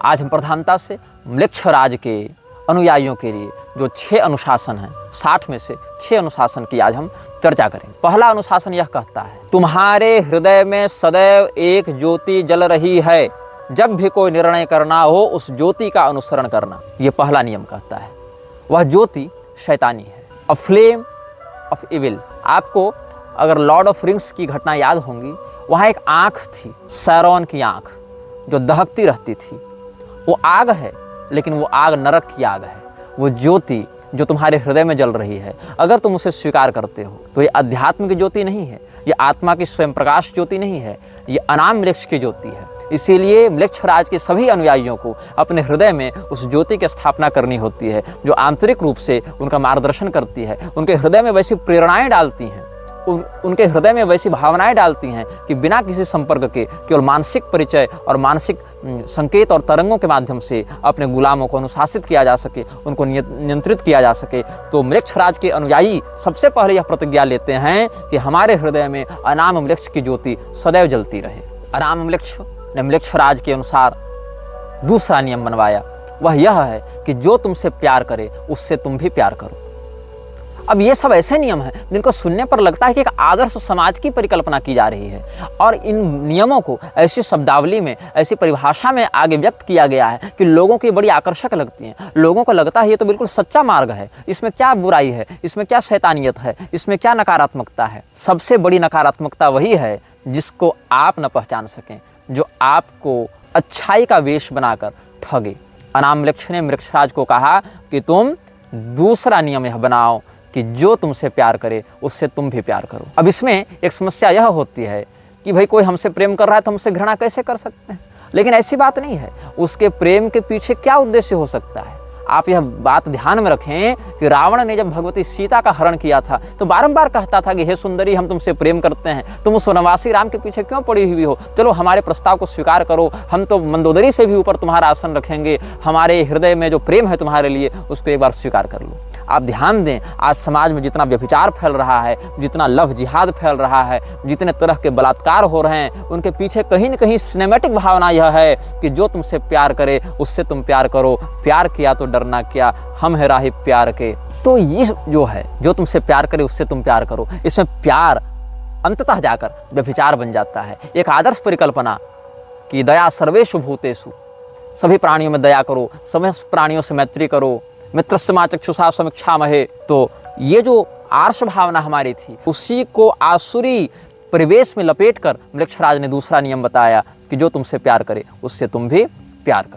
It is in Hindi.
आज हम प्रधानता से म्लेच्छराज के अनुयायियों के लिए जो 6 अनुशासन हैं, 60 में से 6 अनुशासन की आज हम चर्चा करेंगे। पहला अनुशासन यह कहता है, तुम्हारे हृदय में सदैव एक ज्योति जल रही है, जब भी कोई निर्णय करना हो उस ज्योति का अनुसरण करना। ये पहला नियम कहता है। वह ज्योति शैतानी है, अ फ्लेम ऑफ इविल। आपको अगर लॉर्ड ऑफ रिंग्स की घटना याद होंगी, वहाँ एक आँख थी, सैरोन की आँख, जो दहकती रहती थी। वो आग है, लेकिन वो आग नरक की आग है। वो ज्योति जो तुम्हारे हृदय में जल रही है, अगर तुम उसे स्वीकार करते हो तो ये अध्यात्म की ज्योति नहीं है, ये आत्मा की स्वयं प्रकाश ज्योति नहीं है, ये अनाम वृक्ष की ज्योति है। इसीलिए म्लेच्छराज के सभी अनुयायियों को अपने हृदय में उस ज्योति की स्थापना करनी होती है, जो आंतरिक रूप से उनका मार्गदर्शन करती है, उनके हृदय में वैसी प्रेरणाएं डालती हैं, उनके हृदय में वैसी भावनाएं डालती हैं कि बिना किसी संपर्क के केवल मानसिक परिचय और मानसिक संकेत और तरंगों के माध्यम से अपने गुलामों को अनुशासित किया जा सके, उनको नियंत्रित किया जा सके। तो म्लेच्छराज के अनुयायी सबसे पहले यह प्रतिज्ञा लेते हैं कि हमारे हृदय में अनाम म्लेच्छ की ज्योति सदैव जलती रहे। अनाम म्लेच्छ ने म्लेच्छराज के अनुसार दूसरा नियम बनवाया। वह यह है कि जो तुमसे प्यार करे उससे तुम भी प्यार करो। अब ये सब ऐसे नियम हैं जिनको सुनने पर लगता है कि एक आदर्श समाज की परिकल्पना की जा रही है, और इन नियमों को ऐसी शब्दावली में, ऐसी परिभाषा में आगे व्यक्त किया गया है कि लोगों की बड़ी आकर्षक लगती हैं। लोगों को लगता है ये तो बिल्कुल सच्चा मार्ग है, इसमें क्या बुराई है, इसमें क्या शैतानियत है, इसमें क्या नकारात्मकता है। सबसे बड़ी नकारात्मकता वही है जिसको आप न पहचान सकें, जो आपको अच्छाई का वेश बनाकर ठगे। अनाम म्लेच्छ ने म्लेच्छराज को कहा कि तुम दूसरा नियम यह बनाओ कि जो तुमसे प्यार करे उससे तुम भी प्यार करो। अब इसमें एक समस्या यह होती है कि भाई कोई हमसे प्रेम कर रहा है तो हमसे घृणा कैसे कर सकते हैं, लेकिन ऐसी बात नहीं है। उसके प्रेम के पीछे क्या उद्देश्य हो सकता है, आप यह बात ध्यान में रखें कि रावण ने जब भगवती सीता का हरण किया था तो बारंबार कहता था कि हे सुंदरी, हम तुमसे प्रेम करते हैं, तुम उस वनवासी राम के पीछे क्यों पड़ी हुई हो, चलो हमारे प्रस्ताव को स्वीकार करो, हम तो मंदोदरी से भी ऊपर तुम्हारा आसन रखेंगे, हमारे हृदय में जो प्रेम है तुम्हारे लिए उसको एक बार स्वीकार कर लो। आप ध्यान दें, आज समाज में जितना व्यभिचार फैल रहा है, जितना लव जिहाद फैल रहा है, जितने तरह के बलात्कार हो रहे हैं, उनके पीछे कहीं न कहीं सिनेमैटिक भावना यह है कि जो तुमसे प्यार करे उससे तुम प्यार करो, प्यार किया तो डरना क्या, हम है राही प्यार के। तो ये जो है, जो तुमसे प्यार करे उससे तुम प्यार करो, इसमें प्यार अंततः जाकर व्यभिचार बन जाता है। एक आदर्श परिकल्पना कि दया सर्वेषु भूतेषु, सभी प्राणियों में दया करो, समस्त प्राणियों से मैत्री करो, मित्रस्य मा चक्षुषा समीक्षामहे। तो ये जो आर्ष भावना हमारी थी, उसी को आसुरी परिवेश में लपेटकर म्लेच्छराज ने दूसरा नियम बताया कि जो तुमसे प्यार करे उससे तुम भी प्यार करो।